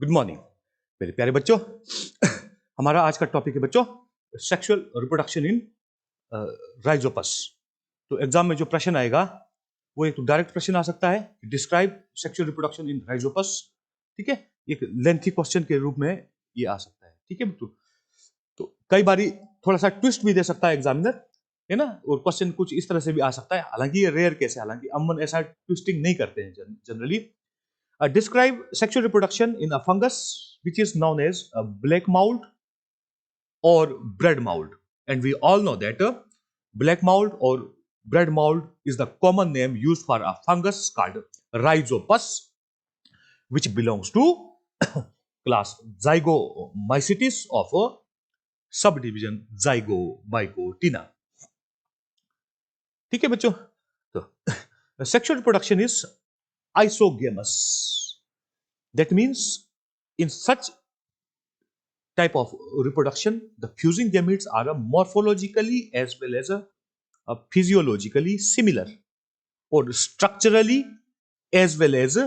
Good morning मेरे प्यारे बच्चों। हमारा आज का टॉपिक है बच्चों सेक्सुअल रिप्रोडक्शन इन राइजोपस। तो एग्जाम में जो प्रश्न आएगा वो एक तो डायरेक्ट प्रश्न आ सकता है, describe sexual reproduction in Rhizopus. ठीक है, एक लेंथी क्वेश्चन के रूप में ये आ सकता है। ठीक है बच्चों, तो कई बारी थोड़ा सा ट्विस्ट भी दे सकता है एग्जामिनर, है ना, और क्वेश्चन कुछ इस तरह से भी आ सकता है। हालांकि ये रेयर केस है, हालांकि अमन ऐसा ट्विस्टिंग नहीं करते हैं generally. Describe sexual reproduction in a fungus which is known as a black mold or bread mold. And we all know that black mold or bread mold is the common name used for a fungus called Rhizopus, which belongs to class Zygomycetes of a subdivision Zygobicotina. ठीक है बच्चों, तो sexual reproduction is isogamous. That means in such type of reproduction, the fusing gametes are morphologically as well as physiologically similar, or structurally as well as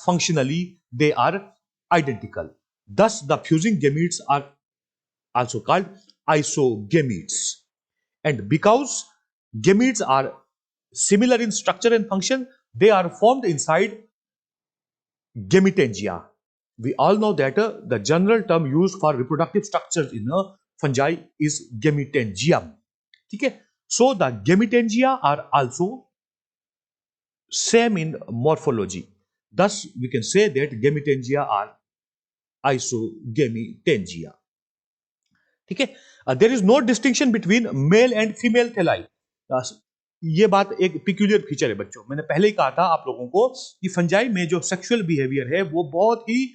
functionally they are identical. Thus, the fusing gametes are also called isogametes. And because gametes are similar in structure and function, they are formed inside gametangia. We all know that the general term used for reproductive structures in fungi is gametangium. ठीक है, so the gametangia are also same in morphology. Thus, we can say that gametangia are isogametangia. ठीक है, there is no distinction between male and female thalli. ये बात एक peculiar feature है बच्चों। मैंने पहले ही कहा था आप लोगों को कि फंजाई में जो सेक्सुअल बिहेवियर है वो बहुत ही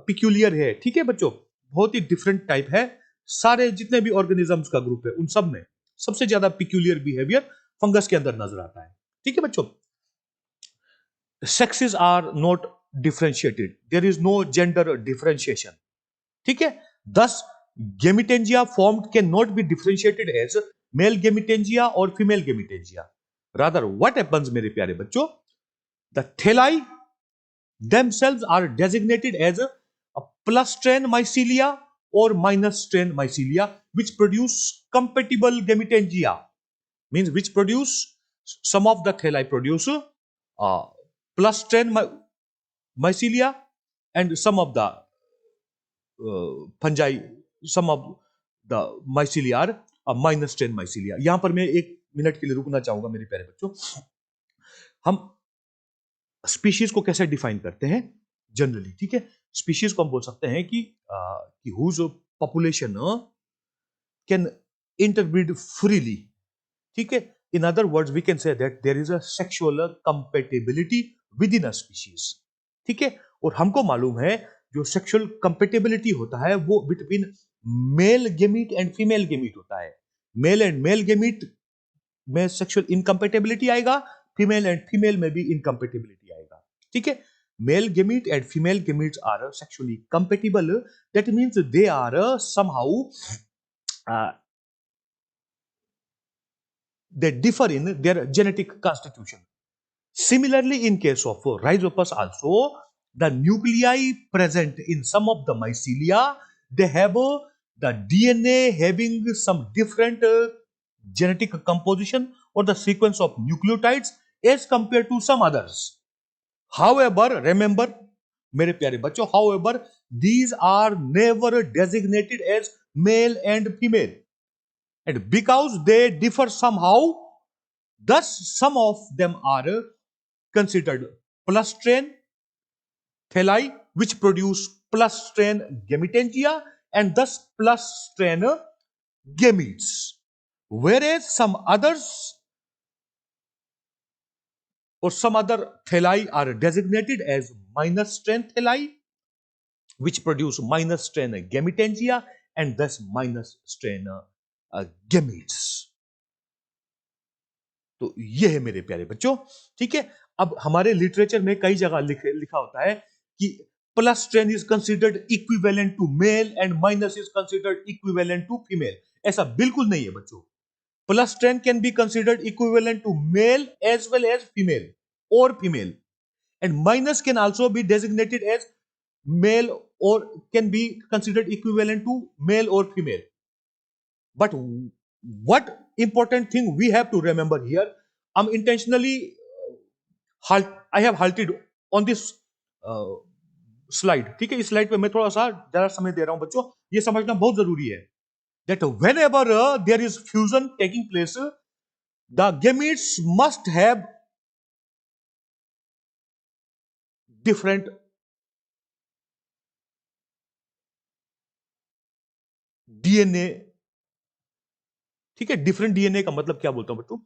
पिक्यूलियर है। ठीक है बच्चों, बहुत ही डिफरेंट टाइप है। सारे जितने भी ऑर्गेनिजम्स का ग्रुप है उन सब में सबसे ज्यादा पिक्यूलियर बिहेवियर फंगस के अंदर नजर आता है। ठीक है बच्चों, sexes are not differentiated, there is no gender differentiation. ठीक है, thus gametangia formed cannot be differentiated as male gametangia or female gametangia. Rather, what happens मेरे प्यारे बच्चों, the thalli themselves are designated as a plus strain mycelia or minus strain mycelia, which produce compatible gametangia. Means which produce, some of the thalli produce plus strain mycelia and some of the fungi, some of the mycelia are minus strain mycelia. यहां पर मैं एक minute के लिए रुकना चाहूंगा मेरे प्यारे बच्चों। हम स्पीशीज को कैसे डिफाइन करते हैं जनरली? ठीक है, स्पीशीज को हम बोल सकते हैं कि whose population can interbreed freely. ठीक है, in other words we can say that there is a sexual compatibility within a species. ठीक है, और हमको मालूम है जो सेक्सुअल कंपैटिबिलिटी होता है वो between male gamete and female gamete होता है। मेल एंड मेल गेमीट में सेक्सुअल इनकम्पैटिबिलिटी आएगा, फीमेल एंड फीमेल में भी इनकम्पैटिबिलिटी आएगा। ठीक है, male gamete and female gametes are sexually compatible, that means they are somehow they differ in their genetic constitution. Similarly, in case of Rhizopus also, the nuclei present in some of the mycelia, they have the DNA having some different genetic composition or the sequence of nucleotides as compared to some others. However, remember, मेरे प्यारे बच्चों, however, these are never designated as male and female. And because they differ somehow, thus some of them are considered plus strain thalli, which produce plus strain gametangia and thus plus strain gametes, whereas some others or some other thalli are designated as minus strain thalli, which produce minus strain gametangia and thus minus strain gametes. तो ये है मेरे प्यारे बच्चों। ठीक है, अब हमारे लिटरेचर में कई जगह लिखा होता है कि plus strain is considered equivalent to male and minus is considered equivalent to female. ऐसा बिल्कुल नहीं है बच्चों। Plus strain can be considered equivalent to male as well as female और female, and minus can also be designated as male or can be considered equivalent to male or female. But what important thing we have to remember here, I'm intentionally I have halted on this slide. ठीक है, इस slide पे मैं थोड़ा सा ज्यादा समय दे रहा हूं बच्चों, ये समझना बहुत जरूरी है that whenever there is fusion taking place, the gametes must have different DNA. ठीक है, डिफरेंट डीएनए का मतलब क्या बोलता हूं बच्चों,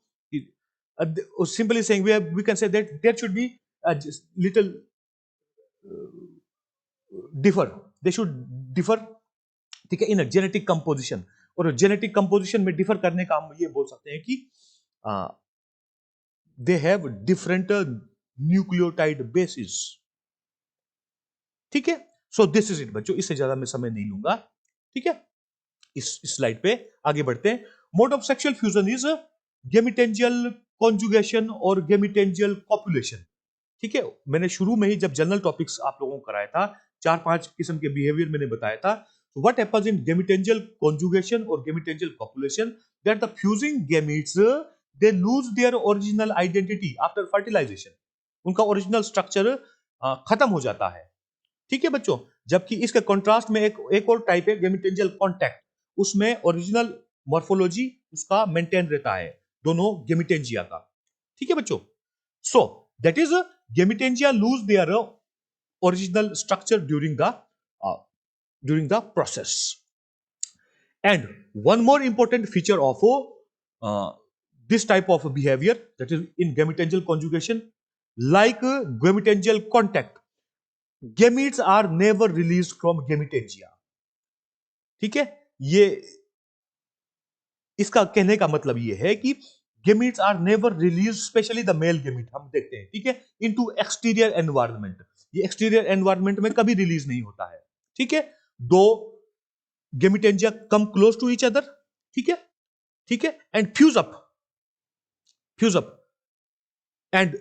simply saying we can say that there should be little differ, they should differ. ठीक है, इन जेनेटिक कंपोजिशन. और जेनेटिक कंपोजिशन में डिफर करने का हम ये बोल सकते हैं कि they have different nucleotide bases. ठीक है, सो दिस इज इट बच्चों, इससे ज्यादा मैं समय नहीं लूंगा. ठीक है, इस स्लाइड पे आगे बढ़ते हैं. Mode of sexual fusion is gametangial conjugation और गेमिटेंजियल कॉपुलेशन. ठीक है, मैंने शुरू में ही जब जनरल टॉपिक्स आप लोगों को कराया था, 4-5 किस्म के बिहेवियर मैंने बताया था. What happens in gametangial conjugation और gametangial copulation, that the fusing gametes they lose their original identity after fertilisation. उनका ओरिजिनल स्ट्रक्चर खत्म हो जाता है. ठीक है बच्चों, जबकि इसके कॉन्ट्रास्ट में एक और टाइप है गेमिटेंजियल कॉन्टैक्ट. उसमें ओरिजिनल मॉर्फोलॉजी उसका मेंटेन रहता है, दोनों गेमिटेंजिया का. ठीक है बच्चों, so that is gametangia loose their original structure during the process. And one more important feature of this type of behavior, that is in gametogenal conjugation, like gametogenal contact, gametes are never released from gametangia. ठीक है, ये इसका कहने का मतलब ये है कि gametes are never released, specially the male gamete हम देखते हैं, ठीक है, इनटू एक्सटीरियर एनवायरनमेंट. ये एक्सटीरियर एनवायरनमेंट में कभी रिलीज नहीं होता है. ठीक है, दो gametangia come close to each other. ठीक है, ठीक है, and fuse up and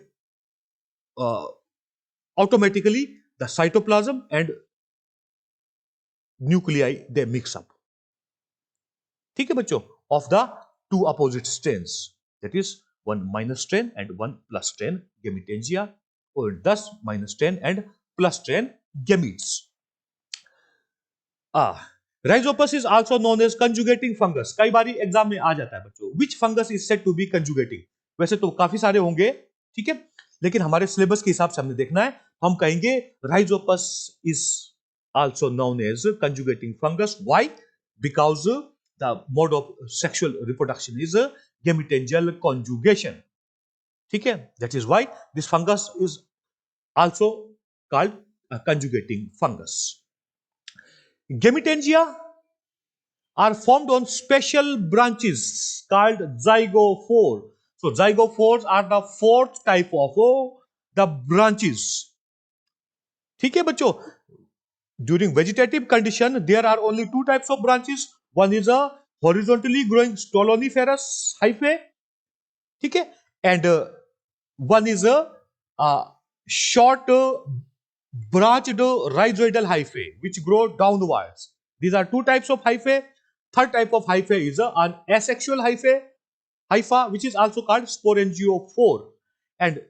automatically the cytoplasm and nuclei they mix up. ठीक है बच्चों, of the two opposite strains, that is one minus strain and one plus strain gametangia, or thus minus strain and plus strain gametes. Rhizopus is also known as conjugating fungus. कई बारी exam में आ जाता है बच्चों, which fungus is said to be conjugating. वैसे तो काफी सारे होंगे, ठीक है, लेकिन हमारे सिलेबस के हिसाब से हमने देखना है. हम कहेंगे Rhizopus is also known as conjugating fungus. Why? Because the mode of sexual reproduction is gametangial conjugation. ठीक है, that is why this fungus is also called a conjugating fungus. Gametangia are formed on special branches called zygophore. So zygophores are the fourth type of the branches. ठीक है बच्चों, during vegetative condition there are only two types of branches. One is a horizontally growing stoloniferous hyphae, ठीक है, and one is a short branched rhizoidal hyphae which grow downwards. These are two types of hyphae. Third type of hyphae is an asexual hypha, which is also called sporangiophore. And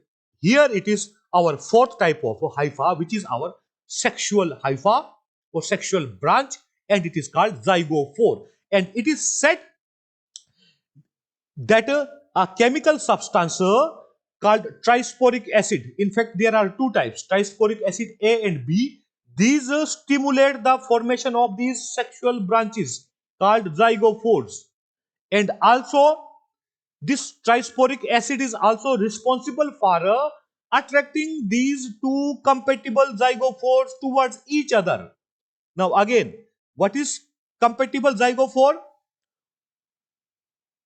here it is our fourth type of hypha, which is our sexual hypha or sexual branch, and it is called zygophore. And it is said that a chemical substance called trisporic acid, in fact there are two types, trisporic acid A and B, these stimulate the formation of these sexual branches called zygophores. And also this trisporic acid is also responsible for attracting these two compatible zygophores towards each other. Now again, what is compatible zygophore?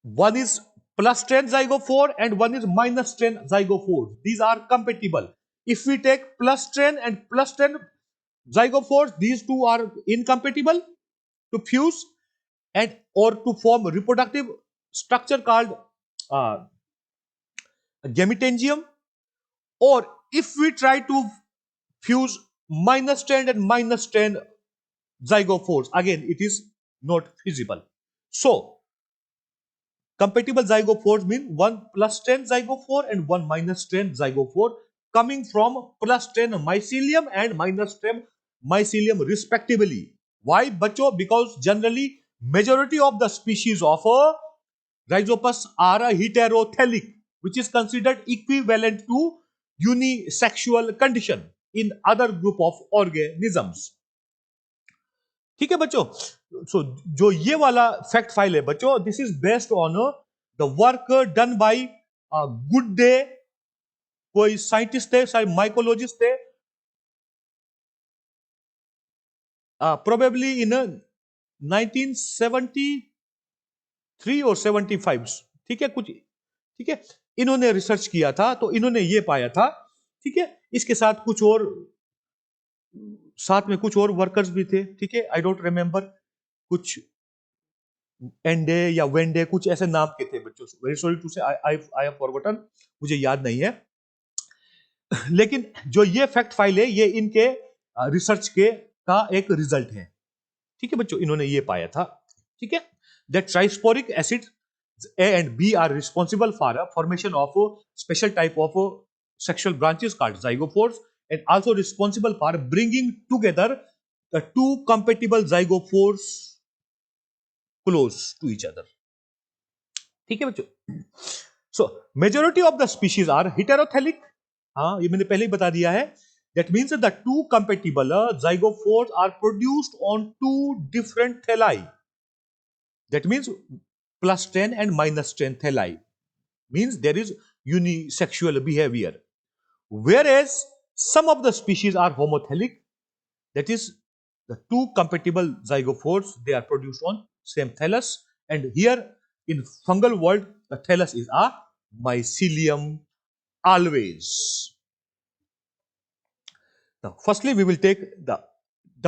One is plus strain zygophore and one is minus strain zygophore. These are compatible. If we take plus strain and plus strain zygophores, these two are incompatible to fuse and or to form reproductive structure called gametangium. Or if we try to fuse minus strain and minus strain zygospores. Again, it is not feasible. So, compatible zygospores mean 1 plus 10 zygospore and 1 minus 10 zygospore coming from plus 10 mycelium and minus 10 mycelium respectively. Why, bacho? Because generally majority of the species of Rhizopus are a heterothelic, which is considered equivalent to unisexual condition in other group of organisms. ठीक है बच्चों. सो जो ये वाला fact file है बच्चों, this is based on the work done by good day. कोई scientist थे, शायद माइकोलॉजिस्ट थे, प्रोबेबली इन 1973 और 75. ठीक है, कुछ ठीक है, इन्होंने रिसर्च किया था, तो इन्होंने ये पाया था. ठीक है, इसके साथ कुछ और वर्कर्स भी थे. ठीक है, आई डोंट रिमेंबर, कुछ एंडे या वेंडे कुछ ऐसे नाम के थे बच्चों. वेरी सॉरी टू से, आई हैव फॉरगॉटन, मुझे याद नहीं है. लेकिन जो ये फैक्ट फाइल है, ये इनके रिसर्च के का एक रिजल्ट है. ठीक है बच्चों, इन्होंने ये पाया था. ठीक है, that trisporic acid A and B are responsible for a formation of a special type of sexual branches called zygospores, and also responsible for bringing together the two compatible zygospores close to each other. ठीक है बच्चों. So majority of the species are heterothelic. हाँ, ये मैंने पहले ही बता दिया है. That means that the two compatible zygospores are produced on two different thalli. That means plus 10 and minus 10 thalli. Means there is unisexual behavior. Whereas some of the species are homothelic. That is, the two compatible zygospores, they are produced on same thallus. And here in fungal world, the thallus is a mycelium always. Now, firstly, we will take the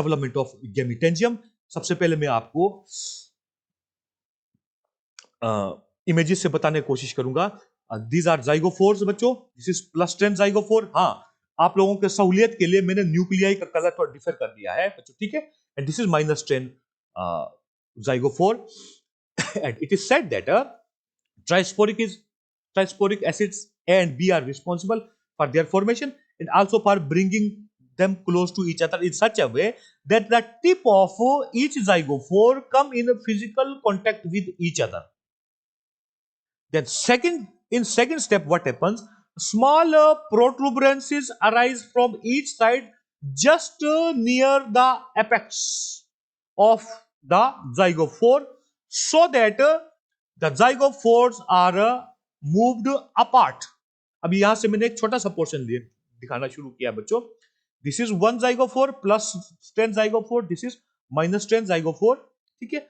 development of gametangium. सबसे पहले मैं आपको images से बताने की कोशिश करूंगा. These are जाइगोफोर्स बच्चों. This is plus 10 जाइगोफोर. हाँ, आप लोगों के सहूलियत के लिए मैंने न्यूक्लियाई का कलर थोड़ा डिफर कर दिया है बच्चों. ठीक है, and this is minus 10 zygophore. And it is said that trisporic acids A and B are responsible for their formation and also for bringing them close to each other in such a way that the tip of each zygospore come in a physical contact with each other. Then in second step, what happens? Smaller protuberances arise from each side just near the apex of the zygospore, so that the zygospores are moved apart. अब यहां से मैंने एक छोटा सा portion दिखाना शुरू किया बच्चों. This is 1 zygospore plus 10 zygospore. This is minus 10 zygospore. ठीक है,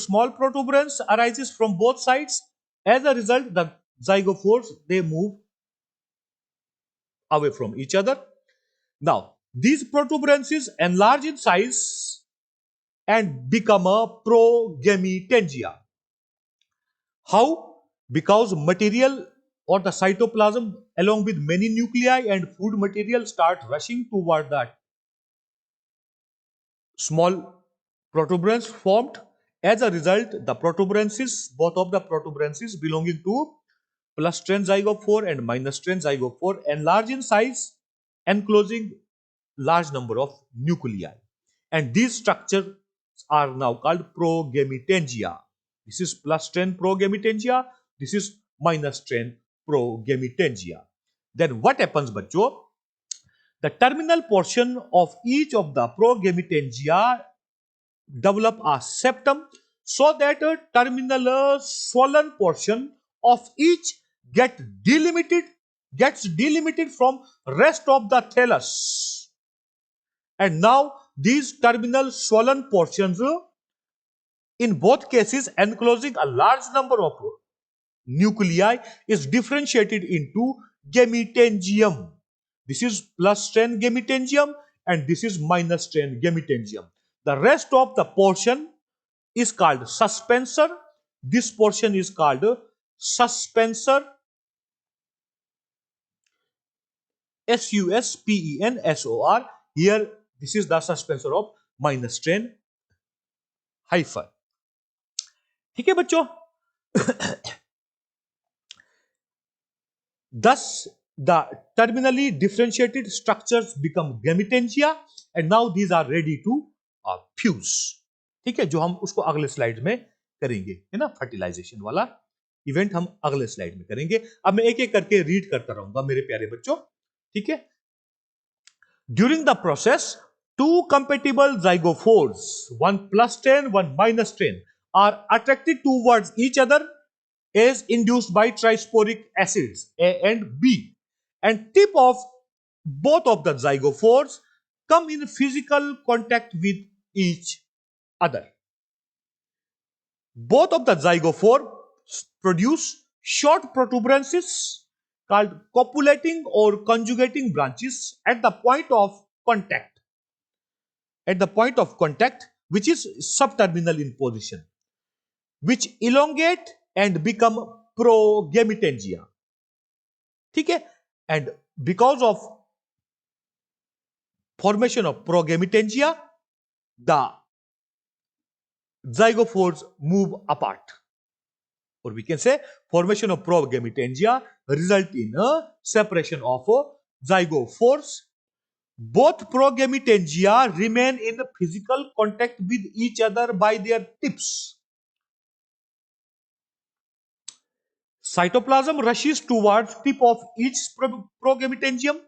small protuberance arises from both sides. As a result, the zygospores, they move away from each other. Now, these protuberances enlarge in size and become a progametangia. How? Because material or the cytoplasm along with many nuclei and food material start rushing toward that small protuberance formed. As a result, the protuberances, both of the protuberances belonging to plus 10 zygospore and minus 10 zygospore, enlarge in size, enclosing large number of nuclei. And these structures are now called progametangia. This is plus 10 progametangia. This is minus 10 progametangia. Then what happens, bachcho? The terminal portion of each of the progametangia develop a septum, so that a terminal swollen portion of each gets delimited from rest of the thallus. And now these terminal swollen portions in both cases enclosing a large number of nuclei is differentiated into gametangium. This is plus 10 gametangium and this is minus 10 gametangium. The rest of the portion is called suspensor. This portion is called suspensor. Suspensor. Here, this is the suspensor of minus strain hyphen. ठीक है बच्चों। Thus, the terminally differentiated structures become gametangia, and now these are ready to fuse. ठीक है, जो हम उसको अगले slide में करेंगे, है ना, फर्टिलाइजेशन वाला इवेंट हम अगले स्लाइड में करेंगे। अब मैं एक एक करके रीड करता रहूंगा मेरे प्यारे बच्चों, ठीक है। During the process, two compatible zygospores, one plus strain, one minus strain, are attracted towards each other is induced by trisporic acids A and B, and tip of both of the zygospores come in physical contact with each other. Both of the zygospores produce short protuberances called copulating or conjugating branches at the point of contact. At the point of contact, which is subterminal in position, which elongate and become progametangia. ठीक है, and because of formation of progametangia, the zygospores move apart, or we can say formation of progametangia result in a separation of zygospores. Both progametangia remain in physical contact with each other by their tips. Cytoplasm rushes towards tip of each progametangium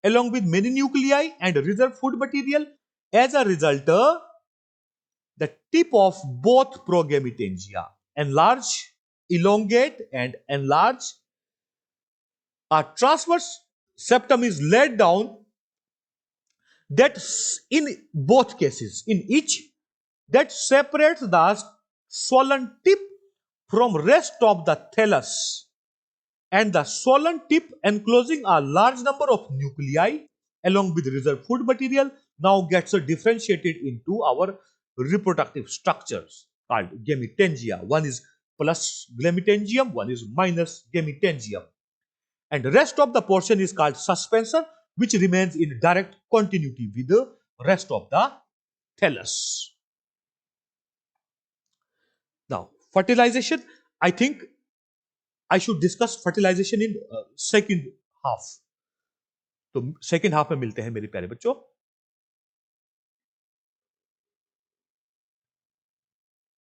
along with many nuclei and reserve food material. As a result, the tip of both progametangia enlarge, elongate, and enlarge. A transverse septum is laid down that in both cases, in each, that separates the swollen tip from rest of the thallus, and the swollen tip enclosing a large number of nuclei along with reserve food material now gets differentiated into our reproductive structures called gametangia. One is plus gametangium, one is minus gametangium, and the rest of the portion is called suspensor, which remains in direct continuity with the rest of the thallus. Now, fertilization, I think I should discuss fertilization in second half. तो second half में मिलते हैं मेरे प्यारे बच्चों।